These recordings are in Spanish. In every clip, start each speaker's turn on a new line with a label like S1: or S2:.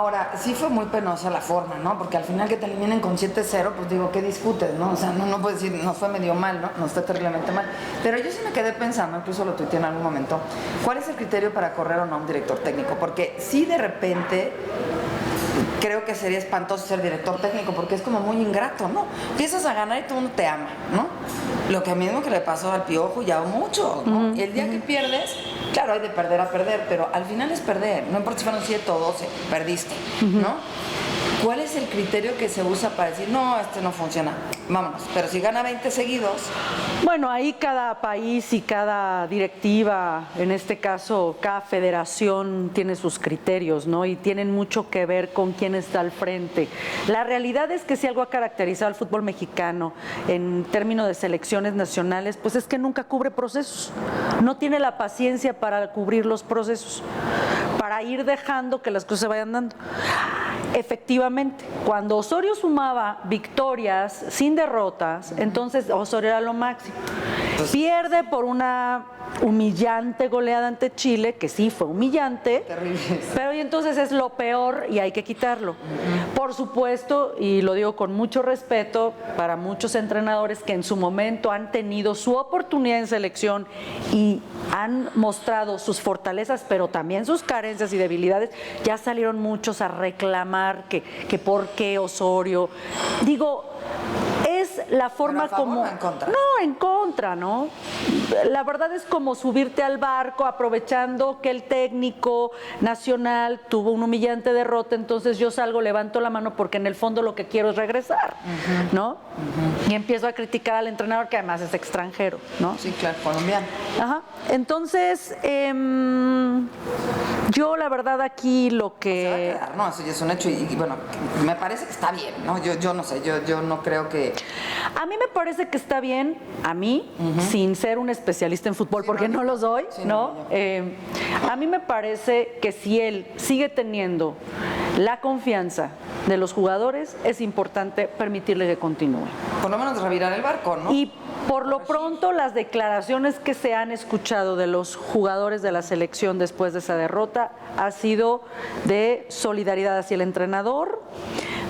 S1: Ahora, sí fue muy penosa la forma, ¿no? Porque al final que te eliminen con 7-0, pues digo, ¿qué discutes, no? O sea, no puedes decir, nos fue medio mal, ¿no? Nos fue terriblemente mal. Pero yo sí me quedé pensando, incluso lo tuiteé en algún momento, ¿cuál es el criterio para correr o no a un director técnico? Porque sí de repente creo que sería espantoso ser director técnico porque es como muy ingrato, ¿no? Empiezas a ganar y todo el mundo te ama, ¿no? Lo que mismo que le pasó al Piojo ya mucho, ¿no? Y el día que pierdes, claro, hay de perder a perder, pero al final es perder, no importa si fueron 7 o 12, perdiste, ¿no? ¿Cuál es el criterio que se usa para decir, no, este no funciona, vámonos? Pero si gana 20 seguidos...
S2: Bueno, ahí cada país y cada directiva, en este caso, cada federación tiene sus criterios, ¿no? Y tienen mucho que ver con quién está al frente. La realidad es que si algo ha caracterizado al fútbol mexicano en términos de selecciones nacionales, pues es que nunca cubre procesos. No tiene la paciencia para cubrir los procesos, para ir dejando que las cosas se vayan dando. Efectivamente, cuando Osorio sumaba victorias sin derrotas, entonces Osorio era lo máximo. Pierde por una humillante goleada ante Chile, que sí fue humillante,
S1: Terrible.
S2: pero y entonces es lo peor y hay que quitarlo. Por supuesto, y lo digo con mucho respeto para muchos entrenadores que en su momento han tenido su oportunidad en selección y han mostrado sus fortalezas, pero también sus carencias y debilidades, ya salieron muchos a reclamar que por qué Osorio. Digo, es la forma como...
S1: ¿O en contra?
S2: No, en contra, ¿no? La verdad es como subirte al barco aprovechando que el técnico nacional tuvo una humillante derrota, entonces yo salgo, levanto la mano porque en el fondo lo que quiero es regresar, ¿no? Y empiezo a criticar al entrenador que además es extranjero, ¿no?
S1: Sí, claro, colombiano.
S2: Ajá. Entonces, yo la verdad aquí lo que...
S1: Se va a quedar, no, eso ya es un hecho y bueno, me parece que está bien, ¿no? Yo no sé, yo no creo que...
S2: A mí me parece que está bien, a mí, sin ser un especialista en fútbol,
S1: Sí,
S2: porque no lo soy,
S1: sí,
S2: ¿no? A mí me parece que si él sigue teniendo la confianza de los jugadores, es importante permitirle que continúe.
S1: Por lo menos revirar el barco, ¿no?
S2: Y por lo pronto las declaraciones que se han escuchado de los jugadores de la selección después de esa derrota ha sido de solidaridad hacia el entrenador,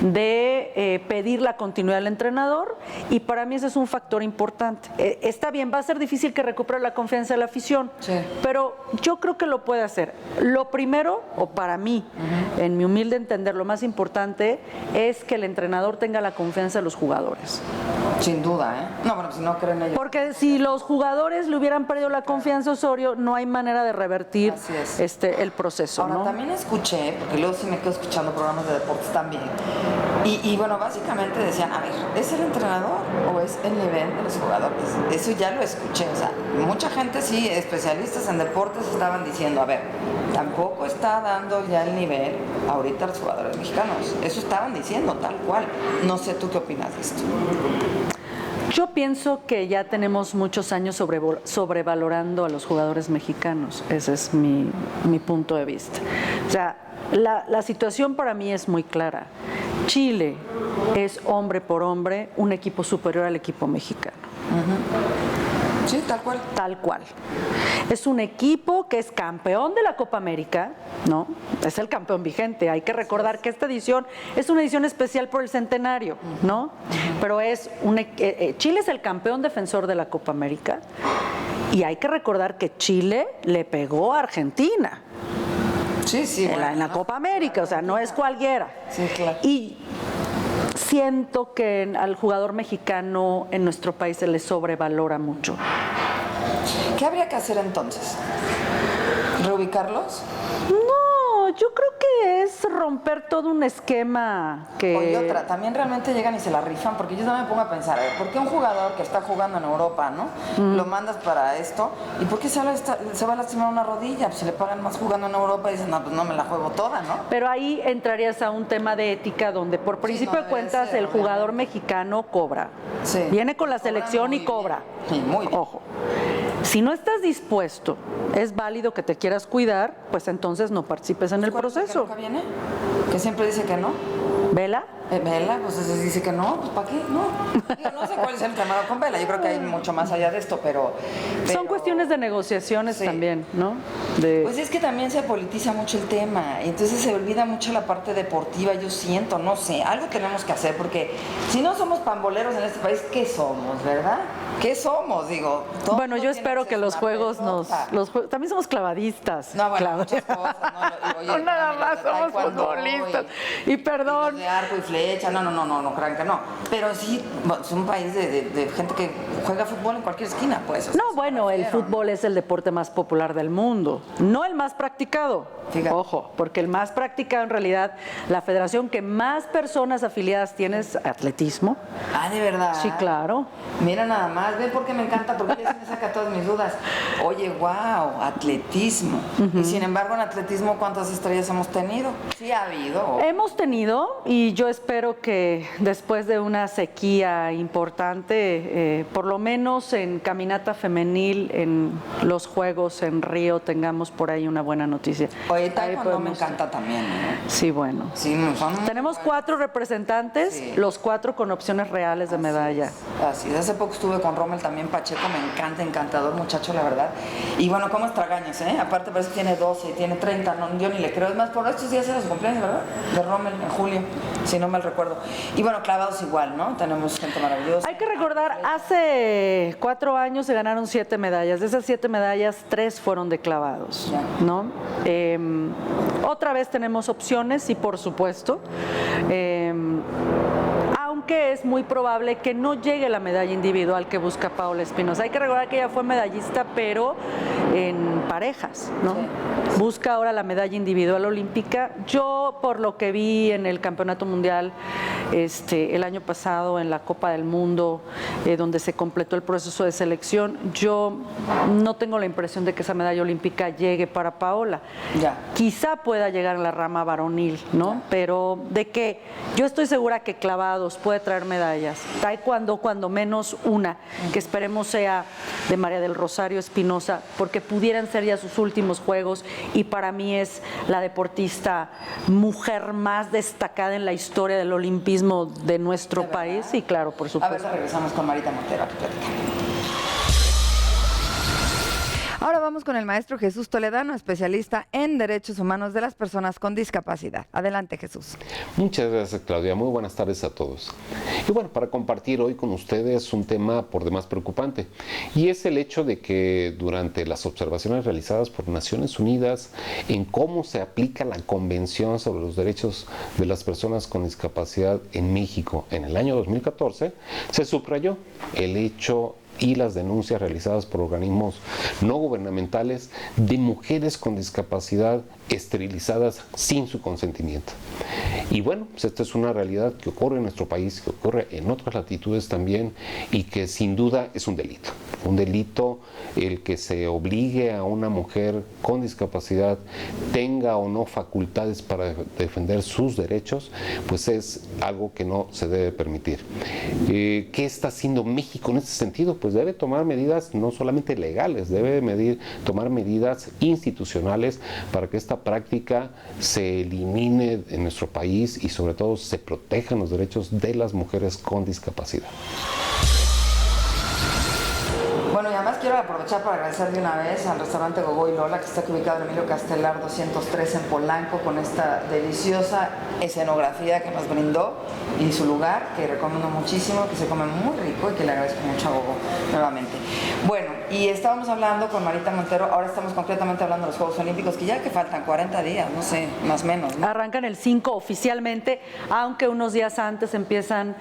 S2: de pedir la continuidad del entrenador, y para mí ese es un factor importante. Está bien, va a ser difícil que recupere la confianza de la afición,
S1: sí,
S2: pero yo creo que lo puede hacer. Lo primero, o para mí, en mi humilde entender, lo más importante es que el entrenador tenga la confianza de los jugadores.
S1: Sin duda, ¿eh? No, bueno, si no creen ellos.
S2: Porque si los jugadores le hubieran perdido la confianza a Osorio, no hay manera de revertir el proceso,
S1: Ahora,
S2: ¿no?
S1: también escuché, porque luego sí me quedo escuchando programas de deportes también, y bueno, básicamente decían, a ver, ¿es el entrenador o es el nivel de los jugadores? Eso ya lo escuché, o sea, mucha gente sí, especialistas en deportes estaban diciendo, a ver, tampoco está dando ya el nivel ahorita a los jugadores mexicanos. Eso estaban diciendo, tal cual. No sé tú qué opinas de esto.
S2: Yo pienso que ya tenemos muchos años sobrevalorando a los jugadores mexicanos. Ese es mi punto de vista. O sea, la situación para mí es muy clara. Chile es hombre por hombre un equipo superior al equipo mexicano.
S1: Sí, tal cual.
S2: Tal cual. Es un equipo que es campeón de la Copa América, ¿no? Es el campeón vigente. Hay que recordar que esta edición es una edición especial por el centenario, ¿no? Pero es Chile es el campeón defensor de la Copa América y hay que recordar que Chile le pegó a Argentina.
S1: Sí, sí.
S2: En la Copa América, o sea, no es cualquiera.
S1: Sí, claro.
S2: Y siento que al jugador mexicano en nuestro país se le sobrevalora mucho.
S1: ¿Qué habría que hacer entonces? ¿Reubicarlos?
S2: No, yo creo que es romper todo un esquema que...
S1: Y otra, también realmente llegan y se la rifan, porque yo también me pongo a pensar, a ver, ¿por qué un jugador que está jugando en Europa, ¿no? Lo mandas para esto, ¿y por qué se va a lastimar una rodilla? Pues si le pagan más jugando en Europa y dicen, no, pues no me la juego toda, ¿no?
S2: Pero ahí entrarías a un tema de ética donde por principio de cuentas ser, el jugador mexicano cobra. Sí. Viene con la selección y cobra.
S1: Sí, muy bien.
S2: Ojo. Si no estás dispuesto, es válido que te quieras cuidar, pues entonces no participes en el proceso.
S1: ¿Que nunca viene? ¿Que siempre dice que no?
S2: ¿Vela?
S1: Vela, pues dice que no, pues ¿para qué? No. Digo, no sé cuál es el tema con Vela, yo creo que hay mucho más allá de esto, pero
S2: son cuestiones de negociaciones
S1: sí.
S2: También, ¿no?
S1: Pues es que también se politiza mucho el tema, y entonces se olvida mucho la parte deportiva, yo siento, no sé, algo tenemos que hacer, porque si no somos pamboleros en este país, ¿qué somos, verdad? ¿Qué somos? Digo,
S2: bueno, yo espero que los juegos también somos clavadistas.
S1: No, bueno, muchas cosas,
S2: no nada más somos futbolistas. Y perdón.
S1: Y de arco y flecha, no crean que no. Pero sí, es un país de gente que juega fútbol en cualquier esquina, pues.
S2: No, bueno, el fútbol es el deporte más popular del mundo, no el más practicado. Fíjate. Ojo, porque el más practicado en realidad, la federación que más personas afiliadas tiene es atletismo.
S1: Ah, ¿de verdad?
S2: Sí, claro.
S1: Mira nada más, ven porque me encanta, porque ya se me saca todas mis dudas. Oye, wow, atletismo. Y sin embargo, en atletismo, ¿cuántas estrellas hemos tenido? Sí ha habido.
S2: Hemos tenido, y yo espero que después de una sequía importante, por lo menos en caminata femenil, en los Juegos en Río, tengamos por ahí una buena noticia.
S1: Oye, taekwondo me encanta también, ¿no?
S2: Sí, bueno.
S1: Sí,
S2: tenemos 4 representantes, sí. Los 4 con opciones reales de medalla.
S1: Así es. Hace poco estuve con Rommel también, Pacheco, me encanta, encantador muchacho, la verdad. Y bueno, ¿cómo es tragaños, Aparte parece que tiene 12, tiene 30, no, yo ni le creo. Es más, por estos días era su cumpleaños, ¿verdad? De Rommel, en julio, si no mal recuerdo. Y bueno, clavados igual, ¿no? Tenemos gente maravillosa.
S2: Hay que recordar, hace 4 años se ganaron 7 medallas. De esas 7 medallas, 3 fueron de clavados, ¿no? Otra vez tenemos opciones y por supuesto, aunque es muy probable que no llegue la medalla individual que busca Paola Espinosa. Hay que recordar que ella fue medallista, pero en parejas, ¿no? Sí. Busca ahora la medalla individual olímpica. Yo, por lo que vi en el Campeonato Mundial el año pasado, en la Copa del Mundo, donde se completó el proceso de selección, yo no tengo la impresión de que esa medalla olímpica llegue para Paola. Ya. Quizá pueda llegar en la rama varonil, ¿no? Ya. Pero de que yo estoy segura que clavados puede traer medallas. Taekwondo, cuando menos una, que esperemos sea de María del Rosario Espinosa, porque pudieran ser ya sus últimos Juegos, y para mí es la deportista mujer más destacada en la historia del olimpismo de nuestro país. Y claro, por supuesto.
S1: A ver, regresamos con Marita Montero a tu plática. Ahora vamos con el maestro Jesús Toledano, especialista en derechos humanos de las personas con discapacidad. Adelante, Jesús.
S3: Muchas gracias, Claudia. Muy buenas tardes a todos. Y bueno, para compartir hoy con ustedes un tema por demás preocupante, y es el hecho de que durante las observaciones realizadas por Naciones Unidas en cómo se aplica la Convención sobre los Derechos de las Personas con Discapacidad en México en el año 2014, se subrayó el hecho y las denuncias realizadas por organismos no gubernamentales de mujeres con discapacidad esterilizadas sin su consentimiento. Y bueno, pues esta es una realidad que ocurre en nuestro país, que ocurre en otras latitudes también, y que sin duda es un delito. Un delito el que se obligue a una mujer con discapacidad, tenga o no facultades para defender sus derechos, pues es algo que no se debe permitir. ¿Qué está haciendo México en este sentido? Pues debe tomar medidas no solamente legales, debe tomar medidas institucionales para que esta práctica se elimine en nuestro país y sobre todo se protejan los derechos de las mujeres con discapacidad.
S1: Bueno, y además quiero aprovechar para agradecer de una vez al restaurante Gogo y Lola, que está ubicado en Emilio Castelar 203 en Polanco, con esta deliciosa escenografía que nos brindó y su lugar, que recomiendo muchísimo, que se come muy rico y que le agradezco mucho a Gogo nuevamente. Bueno, y estábamos hablando con Marita Montero, ahora estamos concretamente hablando de los Juegos Olímpicos, que ya que faltan 40 días, no sé, más o menos, ¿no?
S2: Arrancan el 5 oficialmente, aunque unos días antes empiezan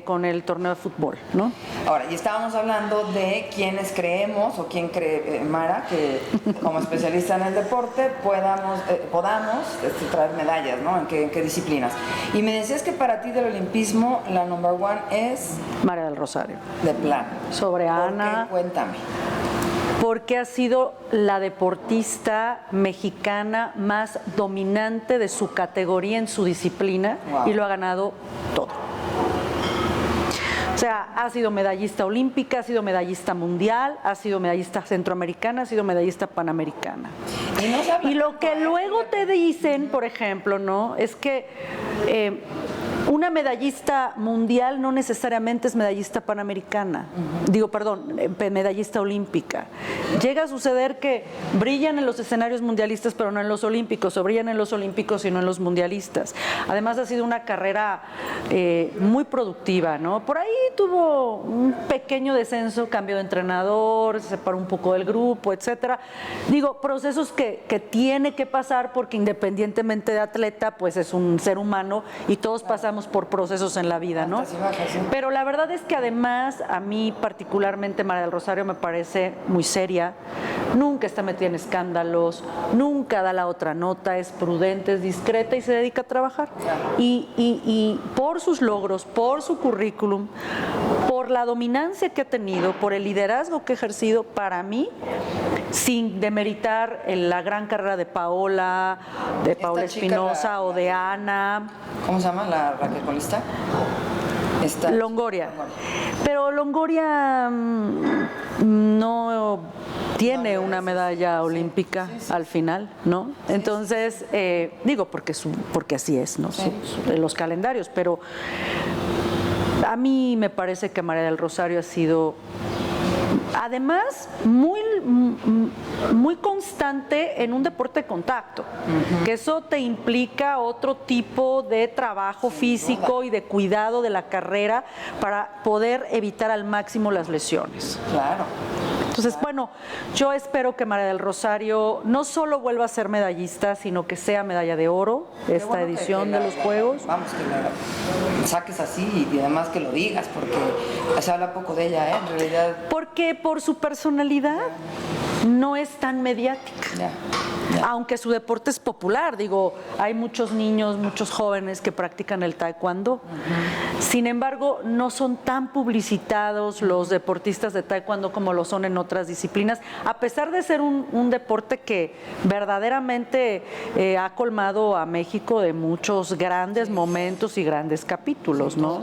S2: con el torneo de fútbol, ¿no?
S1: Ahora, y estábamos hablando de quiénes creemos, o quién cree, Mara, que como especialista en el deporte podamos traer medallas, ¿no? ¿En qué disciplinas? Y me decías que para ti del olimpismo la number one es...
S2: María del Rosario.
S1: De plano.
S2: Sobre Ana.
S1: Cuéntame.
S2: Porque ha sido la deportista mexicana más dominante de su categoría en su disciplina. Wow. Y lo ha ganado todo. O sea, ha sido medallista olímpica, ha sido medallista mundial, ha sido medallista centroamericana, ha sido medallista panamericana. Y lo que luego te dicen, por ejemplo, ¿no? Es que una medallista mundial no necesariamente es medallista panamericana, digo, perdón, medallista olímpica. Llega a suceder que brillan en los escenarios mundialistas pero no en los olímpicos, o brillan en los olímpicos y no en los mundialistas. Además ha sido una carrera muy productiva, ¿no? Por ahí tuvo un pequeño descenso, cambio de entrenador, se separó un poco del grupo, etcétera. Digo, procesos que tiene que pasar porque independientemente de atleta, pues es un ser humano y todos pasamos por procesos en la vida, ¿no? Pero la verdad es que además a mí particularmente María del Rosario me parece muy seria, nunca está metida en escándalos, nunca da la otra nota, es prudente, es discreta y se dedica a trabajar. Y por sus logros, por su currículum, por la dominancia que ha tenido, por el liderazgo que ha ejercido, para mí, sin demeritar la gran carrera de Paola Espinosa o de Ana.
S1: ¿Cómo se llama la raquetbolista?
S2: Longoria. Pero Longoria no tiene una medalla olímpica al final, ¿no? Entonces, digo, porque así es, ¿no? Los calendarios, pero a mí me parece que María del Rosario ha sido, además, muy constante en un deporte de contacto, que eso te implica otro tipo de trabajo físico y de cuidado de la carrera para poder evitar al máximo las lesiones.
S1: Claro.
S2: Entonces, bueno, yo espero que María del Rosario no solo vuelva a ser medallista, sino que sea medalla de oro esta edición de los Juegos.
S1: Vamos, que la saques así y además que lo digas, porque se habla poco de ella, en realidad.
S2: Porque por su personalidad no es tan mediática. Aunque su deporte es popular, digo, hay muchos niños, muchos jóvenes que practican el taekwondo. Sin embargo, no son tan publicitados los deportistas de taekwondo como lo son en otras disciplinas, a pesar de ser un deporte que verdaderamente ha colmado a México de muchos grandes momentos y grandes capítulos, ¿no?